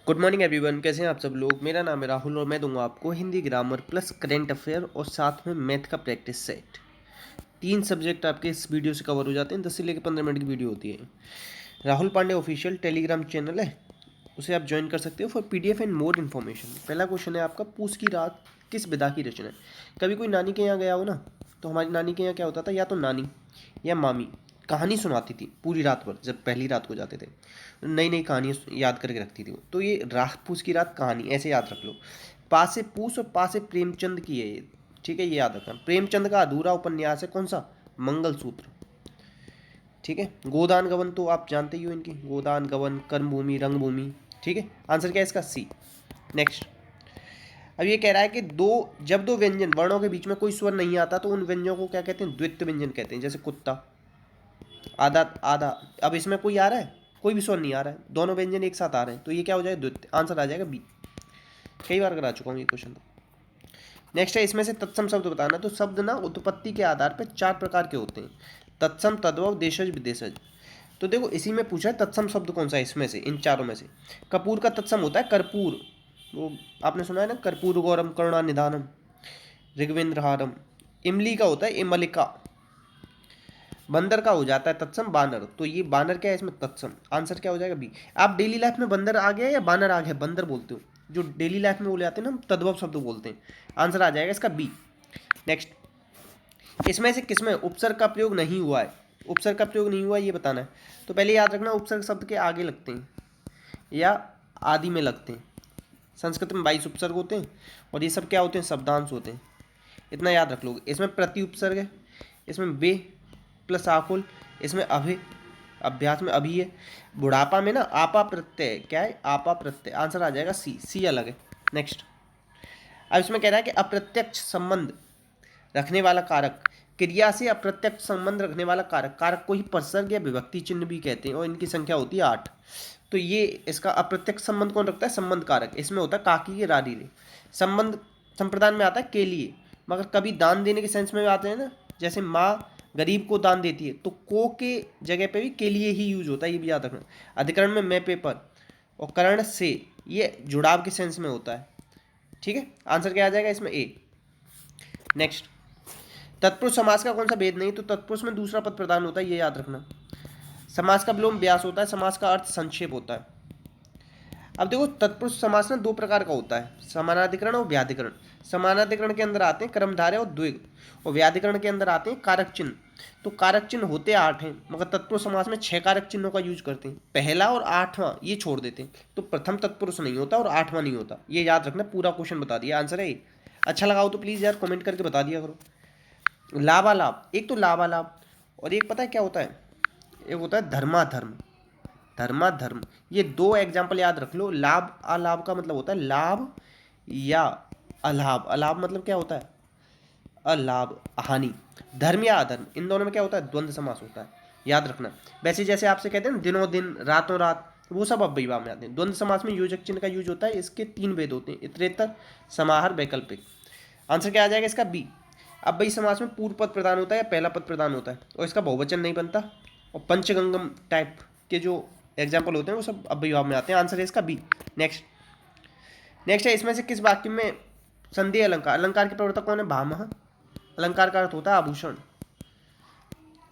Good morning everyone, कैसे हैं आप सब लोग। मेरा नाम है राहुल और मैं दूंगा आपको Hindi grammar plus current affair और साथ में मैथ का प्रैक्टिस सेट। 3 सब्जेक्ट आपके इस वीडियो से कवर हो जाते हैं। 10 से लेकर 15 मिनट की वीडियो होती है। Rahul Pandey official Telegram channel है, उसे आप ज्वाइन कर सकते हो for PDF and more information. पहला क्वेश्चन है आपका, पूस की रात किस विधा की रचना है। कभी कोई नानी के यहाँ गया हो ना, तो हमारी नानी के यहाँ क्या होता था, या तो नानी या मामी कहानी सुनाती थी पूरी रात भर। जब पहली रात को जाते थे नई नई कहानी याद करके रखती थी वो। तो ये रात पूस की रात कहानी ऐसे याद रख लो। पा से पूस और पा से प्रेमचंद की है ये, ठीक है, ये याद रखना। प्रेमचंद का अधूरा उपन्यास है कौन सा, मंगलसूत्र, ठीक है। गोदान गवन तो आप जानते ही हो इनकी, गोदान गवन, कर्मभूमि, रंगभूमि, ठीक है। आंसर क्या है इसका, सी। नेक्स्ट, अब ये कह रहा है कि जब दो व्यंजन वर्णों के बीच में कोई स्वर नहीं आता तो उन व्यंजनों को क्या कहते हैं, द्वित्व व्यंजन कहते हैं। जैसे कुत्ता, आधा आधा। अब इसमें कोई आ रहा है, कोई भी स्वर नहीं आ रहा है, दोनों व्यंजन एक साथ आ रहे हैं, तो ये क्या हो जाएगा, द्वित्व। आंसर आ जाएगा बी। कई बार करा चुका हूँ ये क्वेश्चन। नेक्स्ट है, इसमें से तत्सम शब्द बताना। तो शब्द ना उत्पत्ति के आधार पर 4 प्रकार के होते हैं, तत्सम, तद्भव, देशज, विदेशज। तो देखो इसी में पूछा है तत्सम शब्द कौन सा है इसमें से, इन चारों में से। कपूर का तत्सम होता है कर्पूर, वो आपने सुना है ना, कर्पूर गौरम करुणा निधानम, ऋग्वेंद्रहारम। इमली का होता है इमलिका। बंदर का हो जाता है तत्सम बानर, तो ये बानर क्या है इसमें, तत्सम। आंसर क्या हो जाएगा, बी। आप डेली लाइफ में बंदर आ गया या बानर आ गया, बंदर बोलते हो, जो डेली लाइफ में बोले जाते हैं ना, हम तद्भव शब्द बोलते हैं। आंसर आ जाएगा इसका बी। नेक्स्ट, इसमें से किसमें उपसर्ग का प्रयोग नहीं हुआ है। उपसर्ग का प्रयोग नहीं हुआ है ये बताना है। तो पहले याद रखना, उपसर्ग शब्द के आगे लगते हैं या आदि में लगते हैं। संस्कृत में 22 उपसर्ग होते हैं और ये सब क्या होते हैं, शब्दांश होते हैं। इतना याद रख लोगे। इसमें प्रति उपसर्ग है, इसमें वे प्लस आकुल, इसमें अभे, अभ्यास में अभी है। बुढ़ापा में ना आपा प्रत्यय, क्या है, आपा प्रत्यय। आंसर आ जाएगा सी, सी अलग है। नेक्स्ट, अब इसमें कह रहा है कि अप्रत्यक्ष संबंध रखने वाला कारक, क्रिया से अप्रत्यक्ष संबंध रखने वाला कारक, कारक को ही प्रसर्ग या विभक्ति चिन्ह भी कहते हैं और इनकी संख्या होती है 8। तो ये इसका अप्रत्यक्ष संबंध कौन रखता है, संबंध कारक। इसमें होता है काकी के रारी रे। संबंध संप्रदान में आता है के लिए, मगर कभी दान देने के सेंस में भी आते हैं ना, जैसे माँ गरीब को दान देती है तो को के जगह पे भी के लिए ही यूज होता है, ये भी याद रखना। अधिकरण में मैं पेपर और करण से, ये जुड़ाव के सेंस में होता है, ठीक है। आंसर क्या आ जाएगा इसमें, ए। नेक्स्ट, तत्पुरुष समास का कौन सा भेद नहीं, तो तत्पुरुष में दूसरा पद प्रदान होता है, ये याद रखना। समास का विलोम व्यास होता है, समास का अर्थ संक्षेप होता है। अब देखो तत्पुरुष समास ना 2 प्रकार का होता है, समानाधिकरण और व्याधिकरण। समानाधिकरण के अंदर आते हैं कर्मधारय और द्विग, और व्याधिकरण के अंदर आते हैं कारक चिन्ह। तो कारक चिन्ह होते 8 हैं, मगर तत्पुरुष समास में 6 कारक चिन्हों का यूज करते हैं। पहला और 8वां ये छोड़ देते हैं, तो प्रथम तत्पुरुष नहीं होता और 8वां नहीं होता, ये याद रखना। पूरा क्वेश्चन बता दिया, आंसर है। अच्छा लगा हो तो प्लीज़ यार कमेंट करके बता दिया करो। लाभालाभ, एक तो लाभालाभ और एक पता है क्या होता है, एक होता है धर्माधर्म। धर्माधर्म, ये 2 एग्जाम्पल याद रख लो। लाभ अलाभ का मतलब होता है लाभ या अलाभ। अलाभ मतलब क्या होता है, अलाभ, हानि। धर्म या अधर्म, इन दोनों में क्या होता है, द्वंद्व समास होता है, याद रखना। वैसे जैसे आपसे कहते हैं ना दिनों दिन, रातों रात, वो सब अव्ययीभाव में आते हैं। द्वंद्व समास में योजक चिन्ह का यूज होता है। इसके 3 भेद होते हैं, इतरेतर, समाहार, वैकल्पिक। आंसर क्या आ जाएगा इसका, बी। अब भाई समास में पूर्व पद प्रदान होता है या पहला पद प्रदान होता है और इसका बहुवचन नहीं बनता, और पंचगंगम टाइप के जो एग्जाम्पल होते हैं वो सब अव्ययीभाव में आते हैं। आंसर है इसका बी। नेक्स्ट, नेक्स्ट है, इसमें से किस वाक्य में संदेह अलंकार, अलंकार के प्रवर्तक कौन है, भामह। अलंकार का अर्थ होता है आभूषण।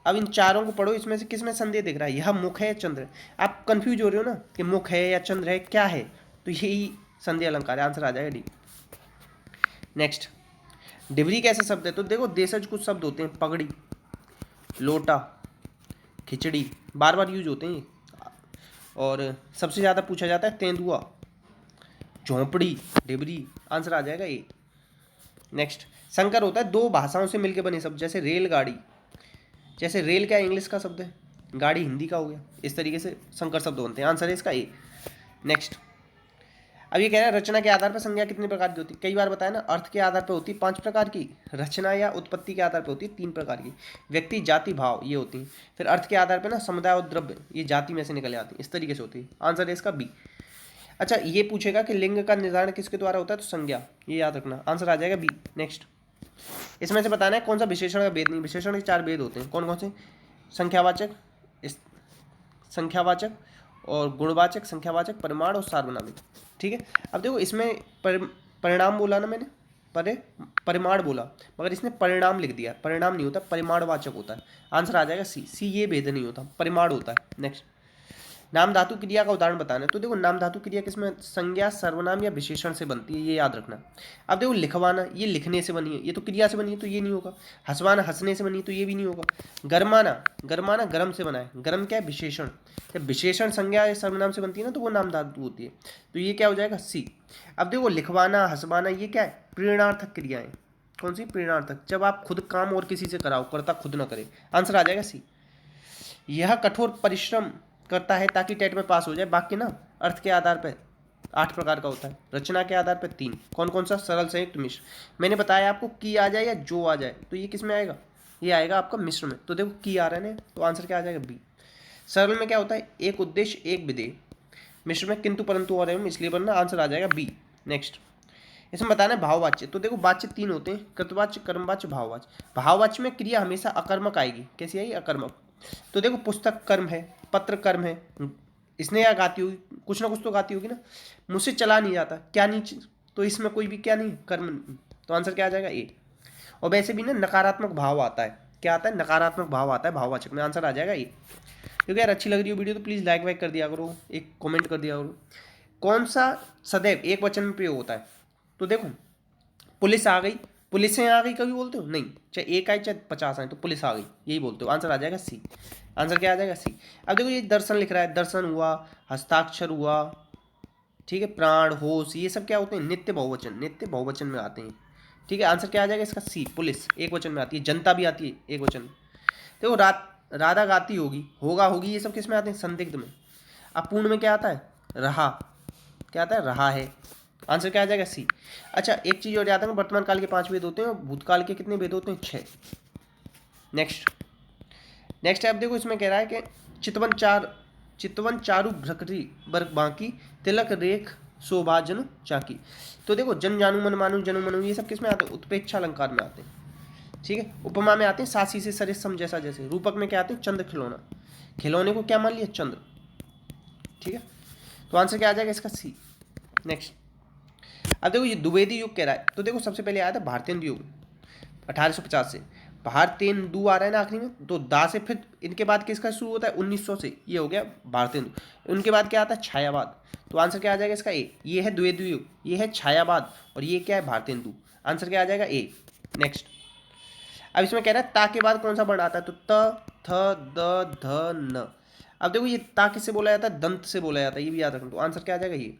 अब इन चारों को पढ़ो, इसमें से किस में संदेह दिख रहा है, यह मुख है या चंद्र है। आप कंफ्यूज हो रहे हो ना कि मुख है या चंद्र है, क्या है, तो यही संदेह अलंकार है। आंसर आ जाएगा डी। नेक्स्ट, डिबरी कैसे शब्द है, तो देखो देशज कुछ शब्द होते हैं, पगड़ी, लोटा, खिचड़ी, बार बार यूज होते हैं। और सबसे ज़्यादा पूछा जाता है तेंदुआ, झोंपड़ी, डिबरी। आंसर आ जाएगा ए। नेक्स्ट, संकर होता है 2 भाषाओं से मिलकर बने शब्द, जैसे रेलगाड़ी। जैसे रेल क्या इंग्लिश का शब्द है, गाड़ी हिंदी का हो गया, इस तरीके से संकर शब्द बनते हैं। आंसर है इसका ए। नेक्स्ट, अब ये कह रहा है रचना के आधार पर संज्ञा कितने प्रकार की होती है। कई बार बताया ना, अर्थ के आधार पर होती है 5 प्रकार की, रचना या उत्पत्ति के आधार पर होती है 3 प्रकार की। व्यक्ति, जाति, भाव, ये होती हैं। फिर अर्थ के आधार पर ना समुदाय और द्रव्य, ये जाति में से निकल आती है, इस तरीके से होती है। आंसर है इसका बी। अच्छा, ये पूछेगा कि लिंग का निर्धारण किसके द्वारा होता है, तो संज्ञा, ये याद रखना। आंसर आ जाएगा बी। नेक्स्ट, इसमें से बताना है कौन सा विशेषण का भेद नहीं। विशेषण के 4 भेद होते हैं, कौन कौन से, संख्यावाचक, संख्यावाचक और गुणवाचक, संख्यावाचक, परिमाण और सार्वनामिक। ठीक है, अब देखो इसमें परिणाम बोला ना मैंने, परिमाण बोला, मगर इसने परिणाम लिख दिया। परिणाम नहीं होता, परिमाणवाचक होता है। आंसर आ जाएगा सी। सी ये भेद नहीं होता, परिमाण होता है। नेक्स्ट, नाम धातु क्रिया का उदाहरण बताना है। तो देखो नाम धातु क्रिया किसमें, संज्ञा, सर्वनाम या विशेषण से बनती है, ये याद रखना। अब देखो लिखवाना, ये लिखने से बनी है, ये तो क्रिया से बनी है, तो ये नहीं होगा। हंसवाना हंसने से बनी है, तो ये भी नहीं होगा। गरमाना, गरमाना गरम से बना है। गरम क्या है, विशेषण। जब विशेषण संज्ञा या सर्वनाम से बनती है ना, तो वो नाम धातु होती है। तो ये क्या हो जाएगा, सी। अब देखो लिखवाना, हंसवाना, ये क्या है, प्रेरणार्थक क्रियाएं। कौन सी, प्रेरणार्थक। जब आप खुद काम और किसी से कराओ, करता खुद ना करे। आंसर आ जाएगा सी। यह कठोर परिश्रम करता है ताकि टेट में पास हो जाए। वाक्य ना अर्थ के आधार पर 8 प्रकार का होता है, रचना के आधार पर 3। कौन कौन सा, सरल, संयुक्त, मिश्र। मैंने बताया आपको की आ जाए या जो आ जाए, तो ये किस में आएगा, ये आएगा आपका मिश्र में। तो देखो की आ रहा है, तो आंसर क्या आ जाएगा, बी। सरल में क्या होता है, एक उद्देश्य एक विधेय। मिश्र में किंतु परंतु और एवं इसलिए बनना, आंसर आ जाएगा बी। नेक्स्ट, इसमें बताना है भाववाच्य। तो देखो वाच्य 3 होते हैं, कृतवाच्य, कर्मवाच्य, भाववाच्य। भाववाच्य में क्रिया हमेशा अकर्मक आएगी। कैसी आएगी, अकर्मक। तो देखो पुस्तक कर्म है, पत्र कर्म है, इसने या गाती होगी, कुछ ना कुछ तो गाती होगी ना। मुझसे चला नहीं जाता, क्या नहीं, तो इसमें कोई भी क्या नहीं, कर्म। तो आंसर क्या आ जाएगा, ए। और वैसे भी ना नकारात्मक भाव आता है, क्या आता है, नकारात्मक भाव आता है भाववाचक में। आंसर आ जाएगा ए। क्योंकि यार अच्छी लग रही हो वीडियो तो प्लीज़ लाइक वाइक कर दिया करो, एक कमेंट कर दिया करो। कौन सा सदैव एक वचन में प्रयोग होता है। तो देखो पुलिस आ गई, पुलिसें आ गई कभी बोलते हो नहीं, चाहे एक आए चाहे 50 आए, तो पुलिस आ गई यही बोलते हो। आंसर आ जाएगा सी। आंसर क्या आ जाएगा, सी। अब देखो ये दर्शन लिख रहा है, दर्शन हुआ, हस्ताक्षर हुआ, ठीक है, प्राण, होश, ये सब क्या होते हैं, नित्य बहुवचन, नित्य बहुवचन में आते हैं। ठीक है, आंसर क्या आ जाएगा इसका, सी। पुलिस एक वचन में आती है, जनता भी आती है एक वचन में। देखो राधा गाती होगी, होगा, होगी, ये सब किस में आते हैं, संदिग्ध में। अब पूर्ण में क्या आता है, रहा, क्या आता है, रहा है। आंसर क्या आ जाएगा, सी। अच्छा एक चीज़ और याद है, वर्तमान काल के 5 वेद होते हैं और भूतकाल के कितने वेद होते हैं, 6। नेक्स्ट, नेक्स्ट आप देखो इसमें कह रहा है कि चितवन चारु भ्रकटी वर्ग बाकी, तिलक रेख शोभा जन चाकी। तो देखो जन जानू मन मानू जनू मनू, ये सब किस में आते हैं, उत्प्रेक्षा अलंकार में आते हैं। ठीक है, उपमा में आते हैं सासी से सरिस सम जैसा जैसे। रूपक में क्या आते हैं, चंद्र खिलौना, खिलौने को क्या मान लिया, चंद्र। ठीक है, तो आंसर क्या आ जाएगा इसका, सी। नेक्स्ट, अब देखो ये द्विवेदी युग कह रहा है। तो देखो सबसे पहले आया था भारतेंदु युग 1850 से, भारतेंदु आ रहा है ना आखिरी में, तो दा से फिर इनके बाद किसका शुरू होता है, 1900 से, ये हो गया भारतेंदु। उनके बाद क्या आता है, छायावाद। तो आंसर क्या आ जाएगा इसका, ए। ये है द्विवेदी युग, ये है छायावाद, और ये क्या है, भारतेंदु। आंसर क्या आ जाएगा, ए। नेक्स्ट, अब इसमें कह रहा है ता के बाद कौन सा वर्ण आता है, तो त, थ, द, ध, न। अब देखो ये ता किससे बोला जाता है, दंत से बोला जाता है, ये भी याद रखना। तो आंसर क्या आ जाएगा, ये।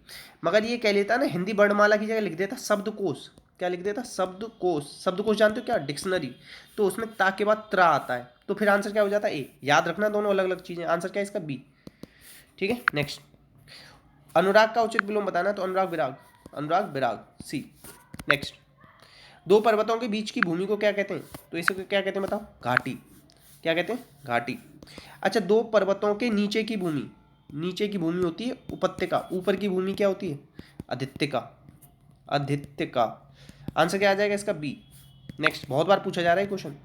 मगर ये कह लेता ना, हिंदी वर्णमाला की जगह लिख देता शब्दकोश। क्या लिख देता, शब्दकोश। शब्दकोश जानते हो क्या, डिक्शनरी। तो उसमें ता के बाद त्रा आता है, तो फिर आंसर क्या हो जाता है, ए। याद रखना दोनों अलग अलग चीजें। आंसर क्या है इसका, बी। ठीक है, नेक्स्ट, अनुराग का उचित विलोम बताना, तो अनुराग विराग, अनुराग विराग, सी। नेक्स्ट, दो पर्वतों के बीच की भूमि को क्या कहते हैं, तो इसे क्या कहते हैं बताओ, घाटी। क्या कहते हैं, घाटी। अच्छा दो पर्वतों के नीचे की भूमि, नीचे की भूमि होती है उपत्यका, ऊपर की भूमि क्या होती है, आदित्यका, आदित्यका। आंसर क्या आ जाएगा इसका, बी। नेक्स्ट, बहुत बार पूछा जा रहा है क्वेश्चन,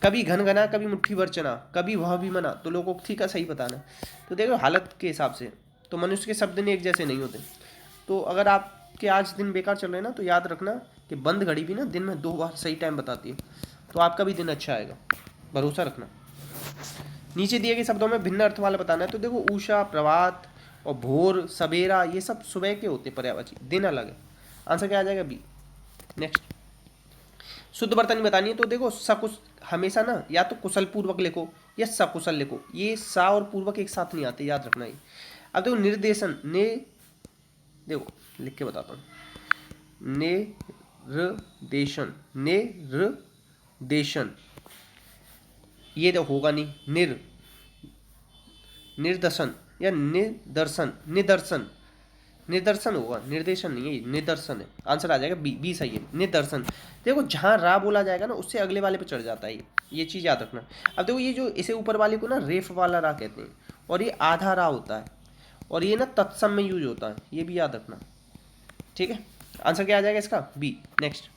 कभी घन घना, कभी मुट्ठी भर चना, कभी वह भी मना, तो लोकोक्ति का सही बताना। तो देखो हालत के हिसाब से तो मनुष्य के शब्द नहीं एक जैसे नहीं होते। तो अगर आपके आज दिन बेकार चल रहे हैं ना, तो याद रखना कि बंद घड़ी भी ना दिन में 2 बार सही टाइम बताती है, तो आपका भी दिन अच्छा आएगा, भरोसा रखना। नीचे दिए गए शब्दों में भिन्न अर्थ वाला बताना है। तो देखो उषा, प्रभात और भोर, सवेरा, ये सब सुबह के होते हैं पर्यायवाची, दिन अलग है। आंसर क्या आ जाएगा, बी। नेक्स्ट, शुद्ध वर्तनी बतानी है। तो देखो सकुश हमेशा ना या तो कुशल पूर्वक लिखो या सकुशल लिखो, ये सा और पूर्वक एक साथ नहीं आते, याद रखना ये। अब देखो निर्देशन, ने देखो लिख के बताता हूँ, निर्देशन, निर्देशन, ये तो होगा नहीं, निर्दर्शन या निदर्शन, निदर्शन, निदर्शन होगा, निर्देशन नहीं है, निदर्शन है। आंसर आ जाएगा बी, बी सही है, निदर्शन। देखो जहाँ रा बोला जाएगा ना उससे अगले वाले पे चढ़ जाता है, ये चीज़ याद रखना। अब देखो ये जो इसे ऊपर वाले को ना रेफ वाला रा कहते हैं, और ये आधा रा होता है, और ये ना तत्सम में यूज होता है, ये भी याद रखना। ठीक है, आंसर क्या आ जाएगा इसका, बी। नेक्स्ट,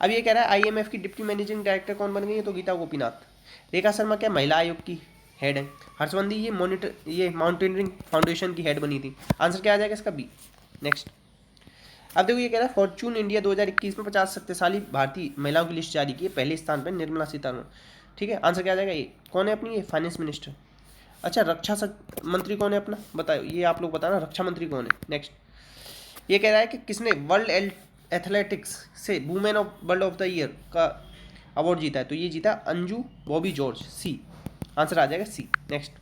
अब ये कह रहा है IMF की डिप्टी मैनेजिंग डायरेक्टर कौन बन गई है, तो गीता गोपीनाथ। रेखा शर्मा क्या महिला आयोग की हेड है। हर्षवंती ये माउंटेनियरिंग फाउंडेशन की हेड बनी थी। आंसर क्या आ जाएगा इसका? बी। नेक्स्ट। अब देखो ये कह रहा है फॉर्च्यून इंडिया 2021 में 50 शक्तिशाली भारतीय महिलाओं की लिस्ट जारी की है, पहले स्थान पर निर्मला सीतारमण। ठीक है, आंसर क्या आ जाएगा? ये कौन है अपनी? ये फाइनेंस मिनिस्टर। अच्छा, मंत्री कौन है अपना? बताओ, ये आप लोग बताना, रक्षा मंत्री कौन है? नेक्स्ट। ये कह रहा है कि किसने वर्ल्ड एथलेटिक्स से women of world of the year का अवार्ड जीता है? तो ये जीता अंजू बॉबी जॉर्ज। सी। आंसर आ जाएगा सी। नेक्स्ट।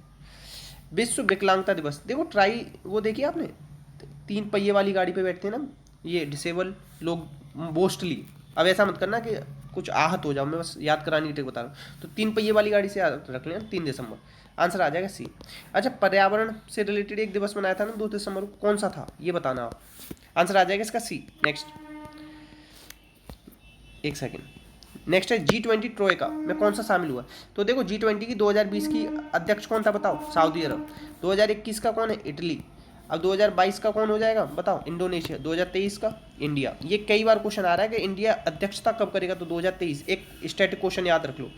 विश्व विकलांगता दिवस। देखो ट्राई वो देखिए आपने, 3 पहिए वाली गाड़ी पे बैठते हैं ना ये डिसेबल लोग मोस्टली। अब ऐसा मत करना कि कुछ आहत हो जाओ, मैं बस याद कराने की ट्रिक बता रहा हूँ। तो 3 पहिए वाली गाड़ी से याद रख लेना, 3 दिसंबर। आंसर आ जाएगा सी। अच्छा, पर्यावरण से रिलेटेड एक दिवस मनाया था ना 2 दिसंबर को, कौन सा था ये बताना आप। आंसर आ जाएगा इसका सी। नेक्स्ट। एक सेकेंड। नेक्स्ट है G20 ट्रोयका में कौन सा शामिल हुआ? तो देखो G20 की 2020 की अध्यक्ष कौन था बताओ? सऊदी अरब। 2021 का कौन है? इटली। अब 2022 का कौन हो जाएगा बताओ? इंडोनेशिया। 2023 का इंडिया। ये कई बार क्वेश्चन आ रहा है कि इंडिया अध्यक्षता कब करेगा, तो 2023। एक स्टैटिक क्वेश्चन याद रख लो।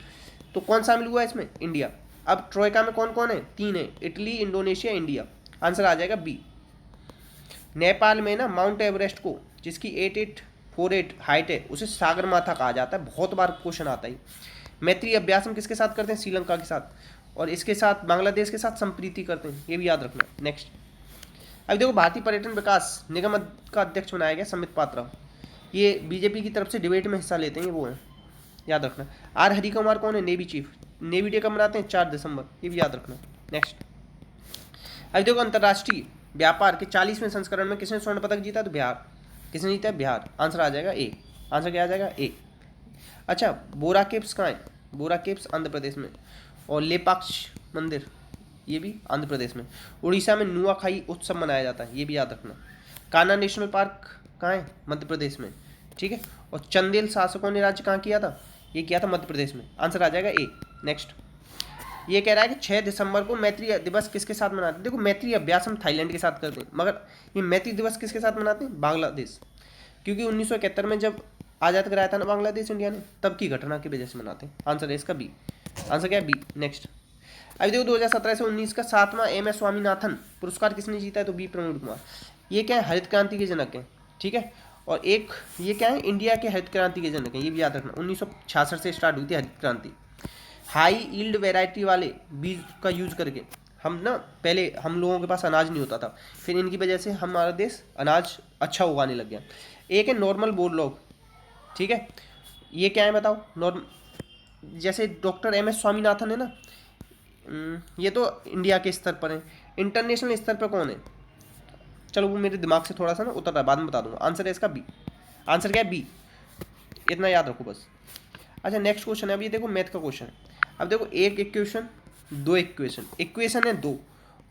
तो कौन शामिल हुआ है इसमें? इंडिया। अब ट्रोयका में कौन कौन है? 3 है, इटली, इंडोनेशिया, इंडिया। आंसर आ जाएगा बी। नेपाल में ना माउंट एवरेस्ट को, जिसकी 8848 हाइट है, उसे सागर माथा कहा जाता है। बहुत बार क्वेश्चन आता है। मैत्री अभ्यास हम किसके साथ करते हैं? श्रीलंका के साथ। और इसके साथ बांग्लादेश के साथ संप्रीति करते हैं, ये भी याद रखना। नेक्स्ट। अब देखो भारतीय पर्यटन विकास निगम का अध्यक्ष बनाया गया संबित पात्रा। ये बीजेपी की तरफ से डिबेट में हिस्सा लेते हैं, वो हैं, याद रखना। आर हरि कुमार कौन है? Navy chief. नेवी डे कब मनाते हैं? 4 दिसंबर, ये भी याद रखना। नेक्स्ट। अब देखो अंतर्राष्ट्रीय व्यापार के 40वें संस्करण में किसने स्वर्ण पदक जीता? तो बिहार। किसने जीता? बिहार। आंसर आ जाएगा ए। आंसर क्या आ जाएगा? ए। अच्छा, बोरा केव्स कहाँ है? बोरा केव्स आंध्र प्रदेश में। और लेपाक्ष मंदिर, ये भी आंध्र प्रदेश में। उड़ीसा में नुआखाई उत्सव मनाया जाता है, ये भी याद रखना। कान्हा नेशनल पार्क कहाँ है? मध्य प्रदेश में। ठीक है। और चंदेल शासकों ने राज्य कहाँ किया था? ये किया था मध्य प्रदेश में। आंसर आ जाएगा ए। नेक्स्ट। ये कह रहा है कि 6 दिसंबर को मैत्री दिवस किसके साथ मनाते हैं? देखो मैत्री अभ्यास हम थाईलैंड के साथ करते हैं, मगर ये मैत्री दिवस किसके साथ मनाते हैं? बांग्लादेश। क्योंकि 1971 में जब आज़ाद कराया था ना बांग्लादेश इंडिया ने, तब की घटना की वजह से मनाते हैं। आंसर है इसका बी। आंसर क्या है? बी। नेक्स्ट। अभी देखो 2017 से 19 का 7वां MS स्वामीनाथन पुरस्कार किसने जीता है? तो बी प्रमोद कुमार। ये क्या है? हरित क्रांति के जनक हैं। ठीक है। और एक ये क्या है? इंडिया के हरित क्रांति के जनक हैं, ये भी याद रखना। 1966 से स्टार्ट हुई थी हरित क्रांति। हाई यील्ड वेराइटी वाले बीज का यूज करके हम ना, पहले हम लोगों के पास अनाज नहीं होता था, फिर इनकी वजह से हमारा देश अनाज अच्छा उगाने लग गया। एक है नॉर्मल बोरलॉग। ठीक है। ये क्या है बताओ? जैसे डॉक्टर MS स्वामीनाथन है ना, ये तो इंडिया के स्तर पर है। इंटरनेशनल स्तर पर कौन है? चलो वो मेरे दिमाग से थोड़ा सा ना उतर रहा है, बाद में बता दूंगा। आंसर है इसका बी। आंसर क्या है? बी। इतना याद रखो बस। अच्छा, नेक्स्ट क्वेश्चन है। अब ये देखो मैथ का क्वेश्चन है। अब देखो एक इक्वेशन, 2 इक्वेशन है 2,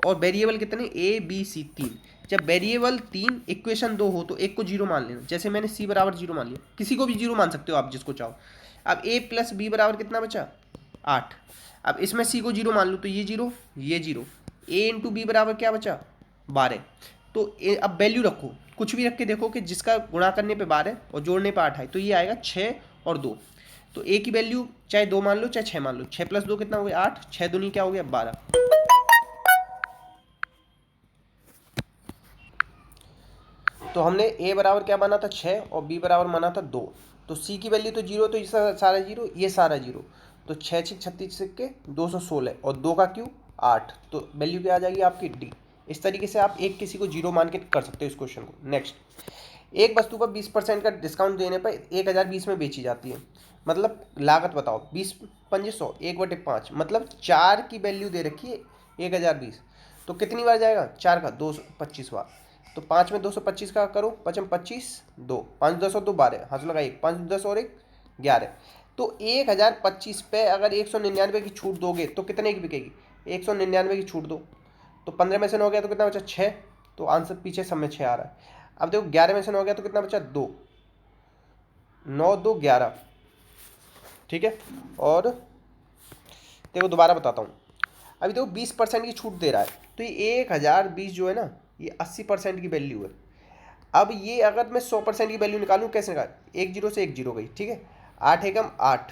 और वेरिएबल कितने? A B C 3। जब वेरिएबल 3 इक्वेशन 2 हो तो एक को 0 मान लेना। जैसे मैंने C बराबर 0 मान लिया, किसी को भी 0 मान सकते हो आप, जिसको चाहो। अब A + B बराबर कितना बचा? 8। अब इसमें C को 0 मान लो तो ये 0, ये 0। A × B बराबर क्या बचा? 12। तो अब वैल्यू रखो, कुछ भी रख के देखो कि जिसका गुणा करने पे 12 और जोड़ने पे 8 है, तो ये आएगा 6 और 2। तो ए की वैल्यू चाहे 2 मान लो चाहे 6 मान लो। 6 + 2 कितना हो गया? 8। 6 दूनी क्या हो गया? 12। तो हमने ए बराबर क्या माना था? 6, और बी बराबर माना था 2। तो सी की वैल्यू तो 0, तो ये सारा 0, ये सारा 0। तो 6 6 36 के 216, और 2 का क्यू 8। तो वैल्यू क्या आ जाएगी आपकी? डी। इस तरीके से आप एक किसी को 0 मान के कर सकते हो इस क्वेश्चन को। नेक्स्ट। एक वस्तु पर 20% का डिस्काउंट देने पर 1020 में बेची जाती है, मतलब लागत बताओ। 20 पंजे 100, 1/5, मतलब 4 की वैल्यू दे रखी है 1020। तो कितनी बार जाएगा? 4 का 225 बार। तो 5 में 225 का करो, 5 में 25, 2, 5 10 और 2 12, हाथ लगा 1, 5 10 और 1 11। तो 1025 पे अगर 199 की छूट दोगे तो कितने की बिकेगी? 199 की छूट दो, तो 15 में से 9 हो गया तो कितना बचा? 6। तो आंसर पीछे सब में 6 आ रहा है। अब देखो 11 में से 9 हो गया तो कितना बचा? 2। 9 2 11। ठीक है। और देखो दोबारा बताता हूँ। अभी देखो 20% की छूट दे रहा है, तो ये 1020 जो है ना, ये 80% की वैल्यू है। अब ये अगर मैं 100% की वैल्यू निकालूँ, कैसे निकाल? 1 0 से 1 0 गई। ठीक है। 8 एकम 8,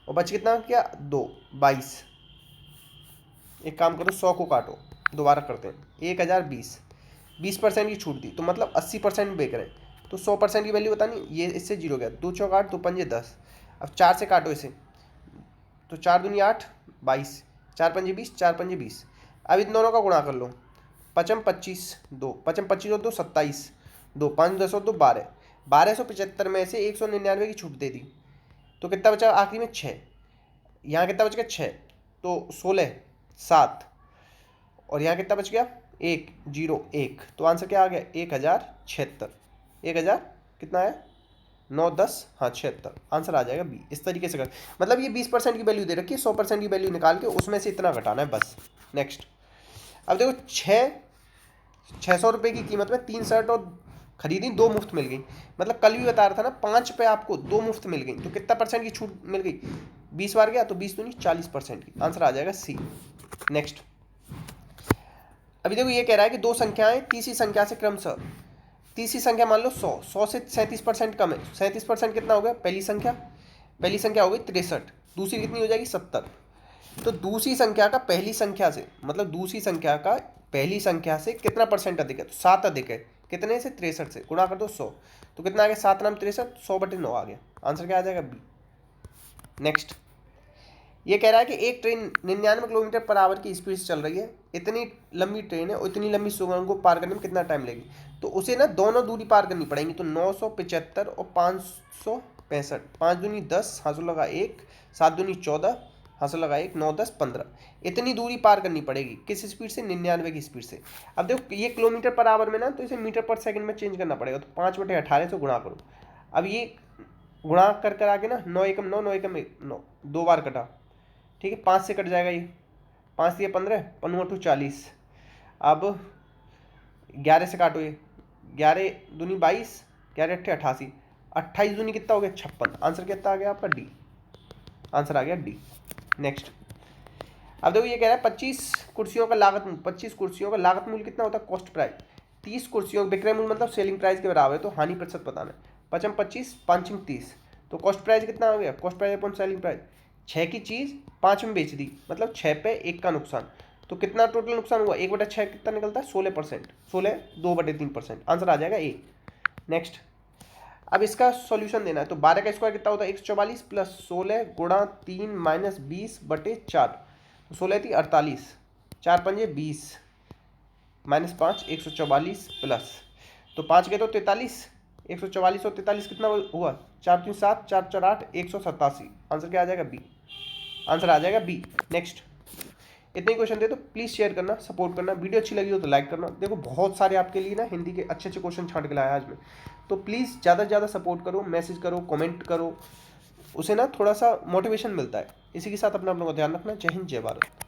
और बच कितना क्या? 2 22। एक काम करो, 100 को काटो, दोबारा करते हैं। 1020, 20% की छूट दी तो मतलब 80% बेच रहे हैं, तो 100% की वैल्यू बतानी। ये इससे जीरो गया, 2 चौक 8, 2 पंजे 10। अब 4 से काटो इसे, तो 4 दूनी 8, 22, 4 पंजे 20, 4 पंजे 20। अब इन दोनों का गुणा कर लो, 5 25, 2 5 25 और 2 27, 2 5 10 और 2 12, 1275 में से 199 की छूट दे दी, तो कितना बचा आखिरी में? 6। यहाँ कितना बच गया? 6, तो 16 7, और यहाँ कितना बच गया? 1 0 1, तो आंसर क्या आ गया? 1076। 1000 कितना है? 9 10, हाँ 76, आंसर आ जाएगा बी। इस तरीके से कर, मतलब ये 20% की वैल्यू दे रखी है, 100% की वैल्यू निकाल के उसमें से इतना घटाना है बस। नेक्स्ट, अब देखो 600 रुपये की कीमत में 3 शर्ट और खरीदी, 2 मुफ्त मिल गई। मतलब कल भी बता रहा था ना, 5 पे आपको 2 मुफ्त मिल गई, तो कितना परसेंट की छूट मिल गई? 20 बार गया तो 20 दूनी 40% की, आंसर आ जाएगा सी। नेक्स्ट, अभी देखो ये कह रहा है कि दो संख्याएं तीसरी संख्या से क्रमशः, तीसरी संख्या मान लो 100, 100 से 37% कम है, 37% कितना हो गया? पहली संख्या हो गई 63, दूसरी कितनी हो जाएगी? 70। तो दूसरी संख्या का पहली संख्या से, मतलब दूसरी संख्या का पहली संख्या से कितना परसेंट अधिक है? तो 7 अधिक है, कितने से? 63 से। गुणा कर दो 100, तो कितना आ गया? 7 नाम 63, 100/9 आ गया, आंसर क्या आ जाएगा? बी। नेक्स्ट, ये कह रहा है कि एक ट्रेन 99 किलोमीटर पर आवर की स्पीड से चल रही है, इतनी लंबी ट्रेन है और इतनी लंबी सुरंग को पार करने में कितना टाइम लगेगी? तो उसे ना दोनों दूरी पार करनी पड़ेंगी, तो 975 और 565, 5 दूनी 10, हाथों लगा 1, 7 दूनी 14, हाथों लगा 1, 9 10 15, इतनी दूरी पार करनी पड़ेगी। किस स्पीड से? 99 की स्पीड से। अब देखो ये किलोमीटर पर आवर में ना, तो इसे मीटर पर सेकंड में चेंज करना पड़ेगा, तो 5/18 से गुणा करो। अब ये गुणा कर आके ना 9 एकम 9, 9 एकम 9, 2 बार कटा, ठीक है, 5 से कट जाएगा ये, 5 दिए 15, 15 40। अब 11 से काटो, ये 11 दूनी 22, 11 अट्ठे 88, 28 दूनी कितना हो गया? 56, आंसर कितना आ गया आपका? डी, आंसर आ गया डी। नेक्स्ट, अब देखो ये कह रहा है 25 कुर्सियों का लागत मूल्य, 25 कुर्सियों का लागत मूल्य कितना होता है? Cost price. 30 कुर्सियों का विक्रय मूल्य मतलब सेलिंग प्राइस के बराबर है, तो हानि प्रतिशत बताना है। 5 25, 5 30, तो कॉस्ट प्राइस कितना हो गया? Cost price upon selling price. 6 की चीज़ 5 में बेच दी, मतलब 6 पे 1 का नुकसान, तो कितना टोटल नुकसान हुआ? 1/6 कितना निकलता है? 16%, 16 2/3%, आंसर आ जाएगा ए। नेक्स्ट, अब इसका सॉल्यूशन देना है, तो 12 का स्क्वायर कितना होता है? 144 प्लस 16 गुणा 3 माइनस 20/4, तो 16 थी 48, 4 पंजे 20 माइनस 5 144 प्लस, तो 5 गए तो 43, 144 और 43 कितना हुआ? 4 3 7, 4 4 8, 187, आंसर क्या आ जाएगा? बी, आंसर आ जाएगा बी। नेक्स्ट, इतने क्वेश्चन थे, तो प्लीज़ शेयर करना, सपोर्ट करना, वीडियो अच्छी लगी हो तो लाइक करना। देखो बहुत सारे आपके लिए ना हिंदी के अच्छे अच्छे क्वेश्चन छांट के लाया आज में, तो प्लीज़ ज़्यादा से ज़्यादा सपोर्ट करो, मैसेज करो, कमेंट करो, उसे ना थोड़ा सा मोटिवेशन मिलता है। इसी के साथ अपना को ध्यान रखना। जय हिंद, जय भारत।